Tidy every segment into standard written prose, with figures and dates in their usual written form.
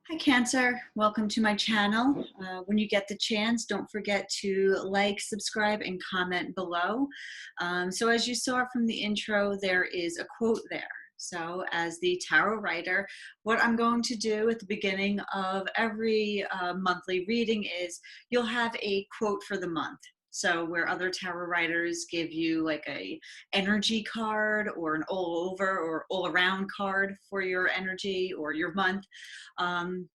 Hi Cancer, welcome to my channel. When you get the chance, don't forget to like, subscribe, and comment below. So as you saw from the intro, there is a quote there. So as the tarot writer, what I'm going to do at the beginning of every monthly reading is you'll have a quote for the month. So where other tarot writers give you like a energy card or an all over or all around card for your energy or your month, um,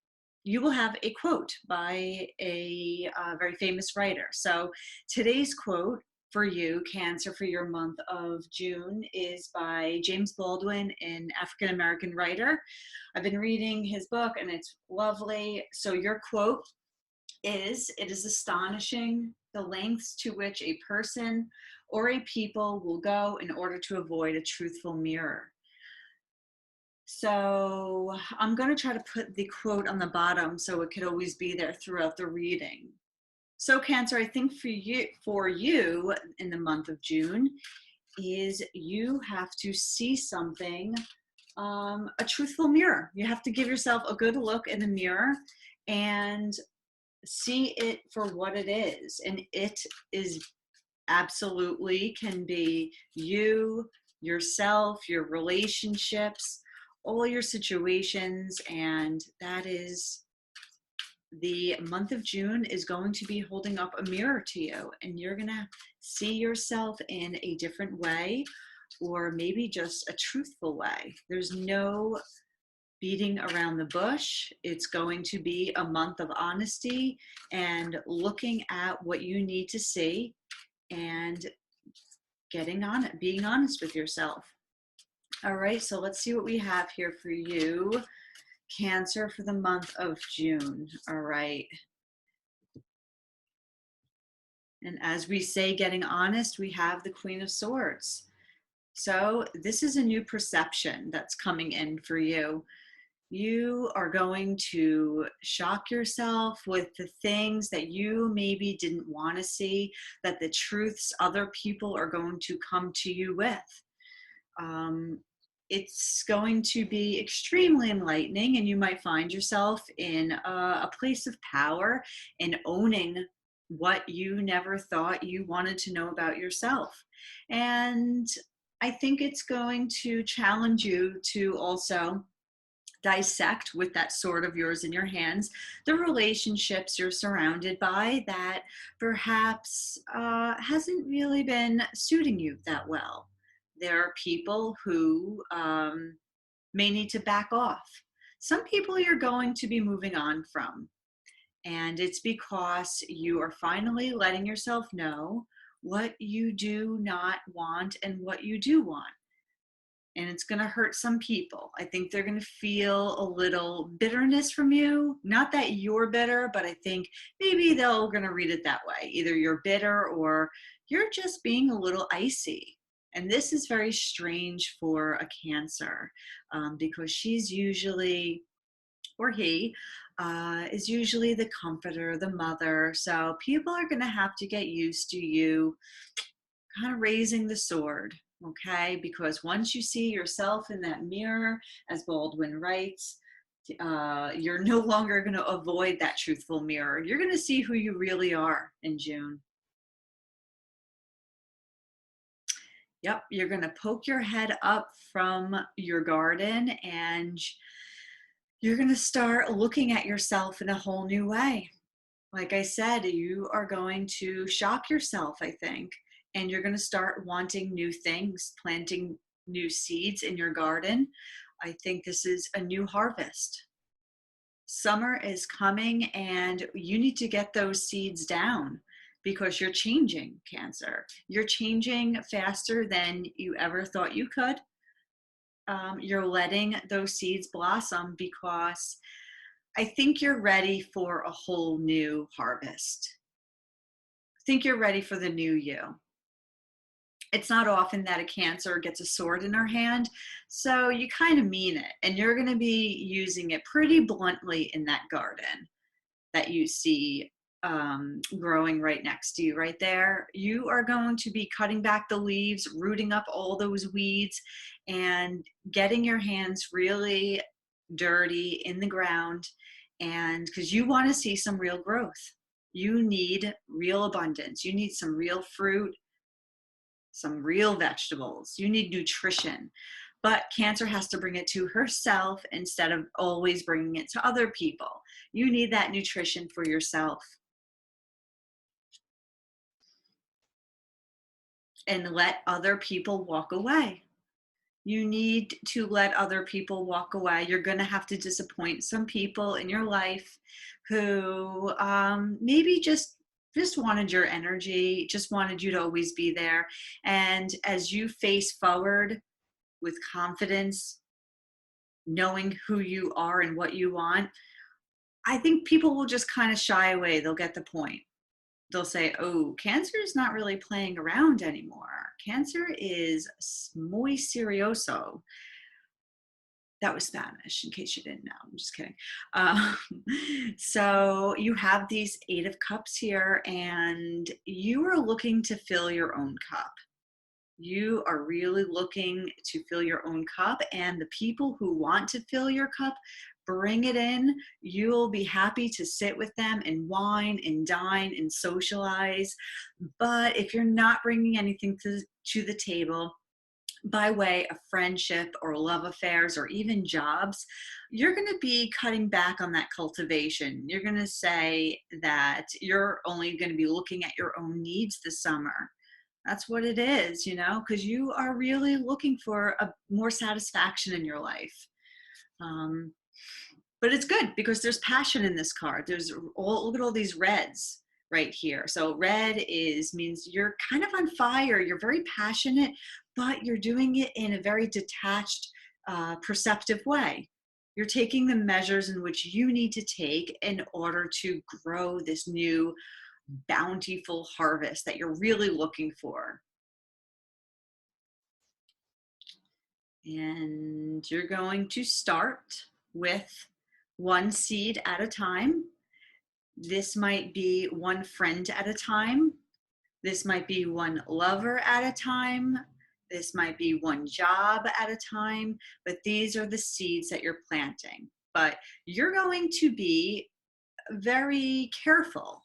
you will have a quote by a very famous writer. So today's quote for you, Cancer, for your month of June is by James Baldwin, an African-American writer. I've been reading his book and it's lovely. So your quote is, "It is astonishing the lengths to which a person or a people will go in order to avoid a truthful mirror." So I'm going to try to put the quote on the bottom so it could always be there throughout the reading. So Cancer, I think for you in the month of June is you have to see something, a truthful mirror. You have to give yourself a good look in the mirror and see it for what it is. And it is absolutely can be you, yourself, your relationships, all your situations. And that is the month of June is going to be holding up a mirror to you, and you're going to see yourself in a different way, or maybe just a truthful way. There's no beating around the bush. It's going to be a month of honesty and looking at what you need to see and getting on it, being honest with yourself. All right, so let's see what we have here for you, Cancer, for the month of June. All right. And as we say, getting honest, we have the Queen of Swords. So this is a new perception that's coming in for you. You are going to shock yourself with the things that you maybe didn't want to see, that the truths other people are going to come to you with. It's going to be extremely enlightening, and you might find yourself in a place of power and owning what you never thought you wanted to know about yourself. And I think it's going to challenge you to also dissect with that sword of yours in your hands the relationships you're surrounded by that perhaps hasn't really been suiting you that well. There are people who may need to back off. Some people you're going to be moving on from, and it's because you are finally letting yourself know what you do not want and what you do want. And it's going to hurt some people. I think they're going to feel a little bitterness from you. Not that you're bitter, but I think maybe they're going to read it that way. Either you're bitter or you're just being a little icy. And this is very strange for a Cancer, because she's usually, or he, is usually the comforter, the mother. So people are going to have to get used to you kind of raising the sword, okay? Because once you see yourself in that mirror, as Baldwin writes, you're no longer going to avoid that truthful mirror. You're going to see who you really are in June. Yep, you're going to poke your head up from your garden and you're going to start looking at yourself in a whole new way. Like I said, you are going to shock yourself, I think, and you're going to start wanting new things, planting new seeds in your garden. I think this is a new harvest. Summer is coming and you need to get those seeds down because you're changing, Cancer. You're changing faster than you ever thought you could. You're letting those seeds blossom because I think you're ready for a whole new harvest. I think you're ready for the new you. It's not often that a Cancer gets a sword in her hand, so you kind of mean it. And you're going to be using it pretty bluntly in that garden that you see growing right next to you right there. You are going to be cutting back the leaves, rooting up all those weeds, and getting your hands really dirty in the ground And because you want to see some real growth, you need real abundance, you need some real fruit, some real vegetables, you need nutrition. But Cancer has to bring it to herself instead of always bringing it to other people. You need that nutrition for yourself. And let other people walk away. You need to let other people walk away. You're going to have to disappoint some people in your life who maybe just wanted your energy, just wanted you to always be there. And as you face forward with confidence, knowing who you are and what you want, I think people will just kind of shy away. They'll get the point. They'll say, oh, Cancer is not really playing around anymore. Cancer is muy serioso. That was Spanish, in case you didn't know. I'm just kidding. Um, so you have these Eight of Cups here, and you are looking to fill your own cup. You are really looking to fill your own cup, and the people who want to fill your cup, bring it in. You'll be happy to sit with them and wine and dine and socialize. But if you're not bringing anything to the table, by way of friendship or love affairs or even jobs, you're going to be cutting back on that cultivation. You're going to say that you're only going to be looking at your own needs this summer. That's what it is, because you are really looking for a more satisfaction in your life. But it's good because there's passion in this card. Look at all these reds right here. So red means you're kind of on fire. You're very passionate, but you're doing it in a very detached, perceptive way. You're taking the measures in which you need to take in order to grow this new bountiful harvest that you're really looking for. And you're going to start with one seed at a time. This might be one friend at a time. This might be one lover at a time. This might be one job at a time, but these are the seeds that you're planting. But you're going to be very careful.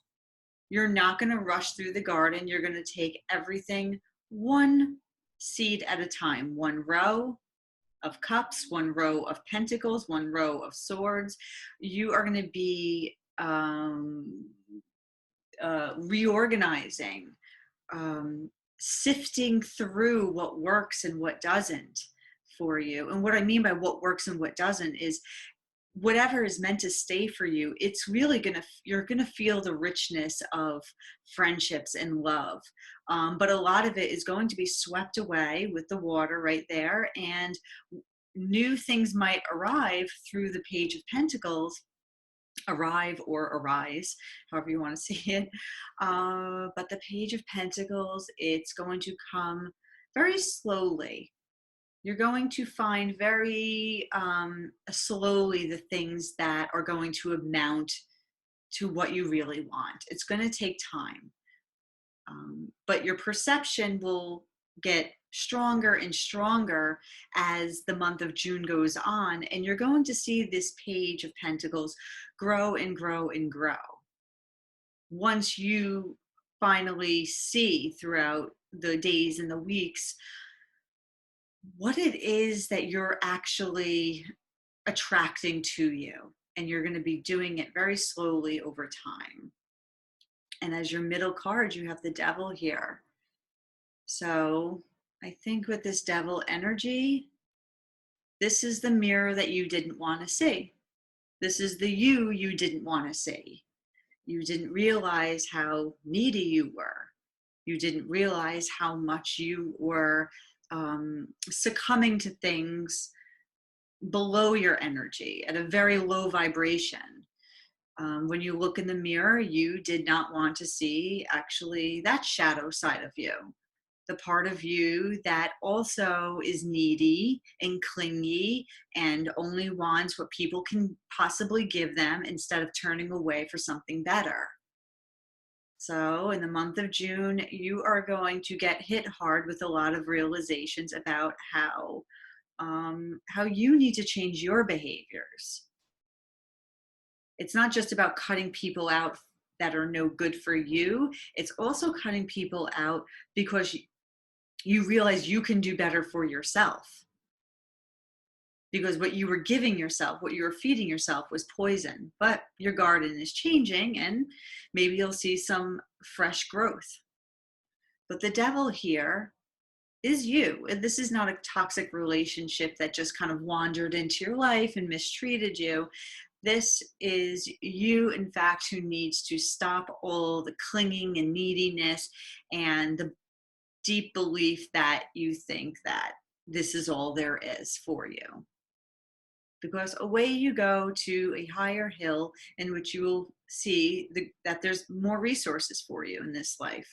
You're not going to rush through the garden. You're going to take everything one seed at a time, one row of cups, one row of pentacles, one row of swords. You are going to be reorganizing, sifting through what works and what doesn't for you. And what I mean by what works and what doesn't is whatever is meant to stay for you, it's really you're gonna feel the richness of friendships and love. But a lot of it is going to be swept away with the water right there, and new things might arrive through the Page of Pentacles, arrive or arise, however you want to see it. But the Page of Pentacles, it's going to come very slowly. You're going to find very slowly the things that are going to amount to what you really want. It's going to take time. But your perception will get stronger and stronger as the month of June goes on, and you're going to see this Page of Pentacles grow and grow and grow. Once you finally see throughout the days and the weeks what it is that you're actually attracting to you, and you're going to be doing it very slowly over time. And as your middle card, you have the Devil here. So I think with this Devil energy, this is the mirror that you didn't want to see. This is the you didn't want to see. You didn't realize how needy you were. You didn't realize how much you were succumbing to things below your energy at a very low vibration. When you look in the mirror, you did not want to see actually that shadow side of you, the part of you that also is needy and clingy and only wants what people can possibly give them instead of turning away for something better. So in the month of June, you are going to get hit hard with a lot of realizations about how you need to change your behaviors. It's not just about cutting people out that are no good for you. It's also cutting people out because you realize you can do better for yourself. Because what you were giving yourself, what you were feeding yourself was poison. But your garden is changing and maybe you'll see some fresh growth. But the devil here is you. This is not a toxic relationship that just kind of wandered into your life and mistreated you. This is you, in fact, who needs to stop all the clinging and neediness and the deep belief that you think that this is all there is for you. Because away you go to a higher hill in which you will see that there's more resources for you in this life.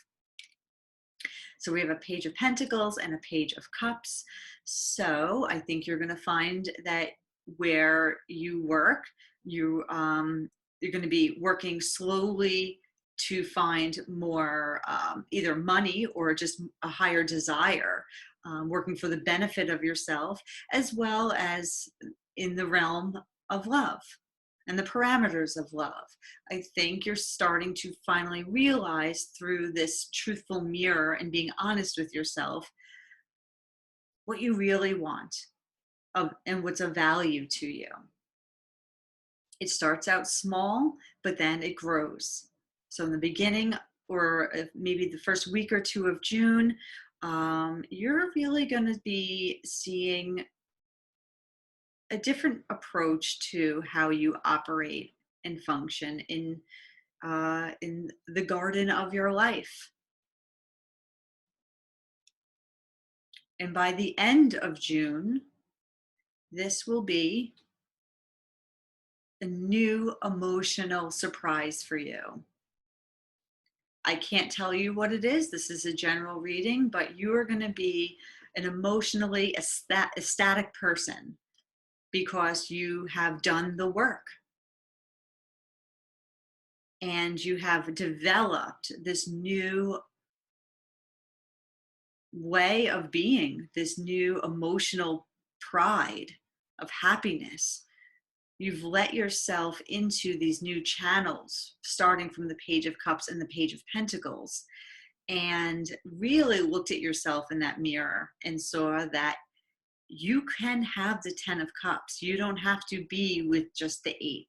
So we have a page of pentacles and a page of cups. So I think you're going to find that where you work, you're going to be working slowly to find more either money or just a higher desire, working for the benefit of yourself, as well as in the realm of love and the parameters of love. I think you're starting to finally realize through this truthful mirror and being honest with yourself what you really want and what's of value to you. It starts out small, but then it grows. So in the beginning, or maybe the first week or two of June, you're really going to be seeing a different approach to how you operate and function in the garden of your life. And by the end of June, this will be a new emotional surprise for you. I can't tell you what it is. This is a general reading, but you are going to be an emotionally ecstatic person because you have done the work. And you have developed this new way of being, this new emotional pride of happiness. You've let yourself into these new channels, starting from the Page of Cups and the Page of Pentacles, and really looked at yourself in that mirror and saw that you can have the 10 of Cups. You don't have to be with just the 8.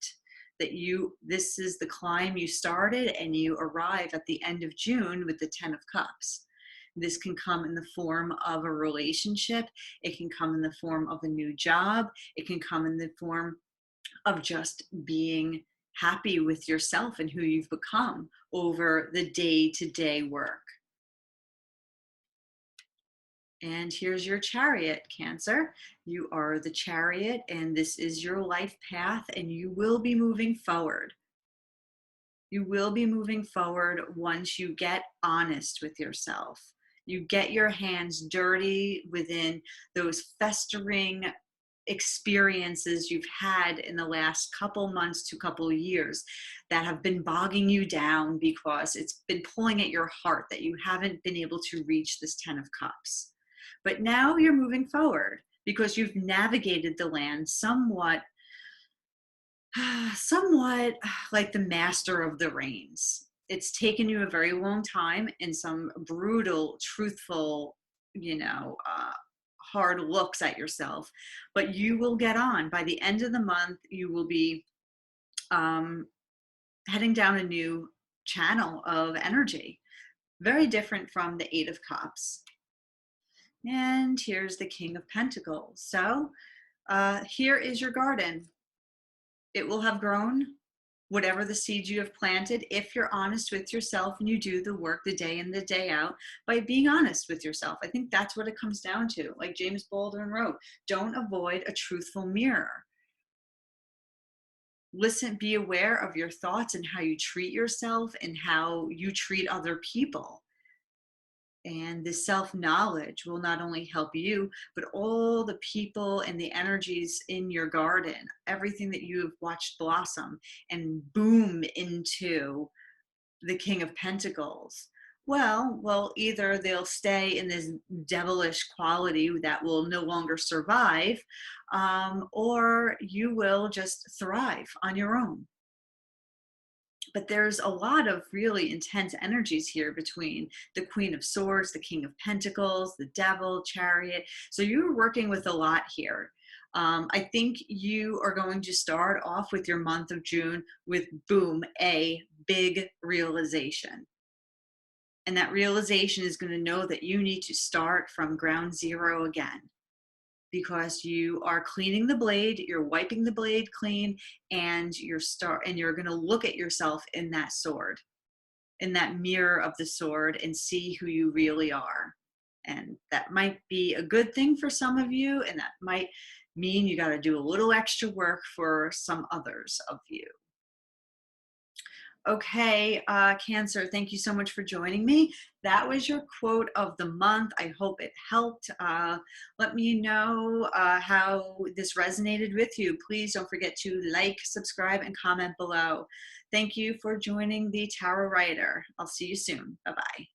This is the climb you started, and you arrive at the end of June with the 10 of Cups. This can come in the form of a relationship. It can come in the form of a new job. It can come in the form of just being happy with yourself and who you've become over the day-to-day work. And here's your Chariot, Cancer. You are the Chariot, and this is your life path, and you will be moving forward. You will be moving forward once you get honest with yourself. You get your hands dirty within those festering experiences you've had in the last couple months to couple years that have been bogging you down because it's been pulling at your heart that you haven't been able to reach this 10 of Cups. But now you're moving forward because you've navigated the land somewhat like the master of the reins. It's taken you a very long time and some brutal, truthful, hard looks at yourself, but you will get on. By the end of the month, you will be heading down a new channel of energy, very different from the 8 of Cups. And here's the King of Pentacles. So here is your garden. It will have grown, whatever the seeds you have planted, if you're honest with yourself and you do the work the day in, the day out, by being honest with yourself. I think that's what it comes down to. Like James Baldwin wrote, don't avoid a truthful mirror. Listen, be aware of your thoughts and how you treat yourself and how you treat other people. And this self-knowledge will not only help you, but all the people and the energies in your garden, everything that you have watched blossom and boom into the King of Pentacles. Well, either they'll stay in this devilish quality that will no longer survive, or you will just thrive on your own. But there's a lot of really intense energies here between the Queen of Swords, the King of Pentacles, the Devil, Chariot. So you're working with a lot here. I think you are going to start off with your month of June with, boom, a big realization. And that realization is going to know that you need to start from ground zero again, because you are cleaning the blade, you're wiping the blade clean, and you're going to look at yourself in that sword, in that mirror of the sword, and see who you really are. And that might be a good thing for some of you, and that might mean you got to do a little extra work for some others of you. Okay, Cancer, thank you so much for joining me. That was your quote of the month. I hope it helped. Let me know how this resonated with you. Please don't forget to like, subscribe, and comment below. Thank you for joining the Tarot Writer. I'll see you soon. Bye-bye.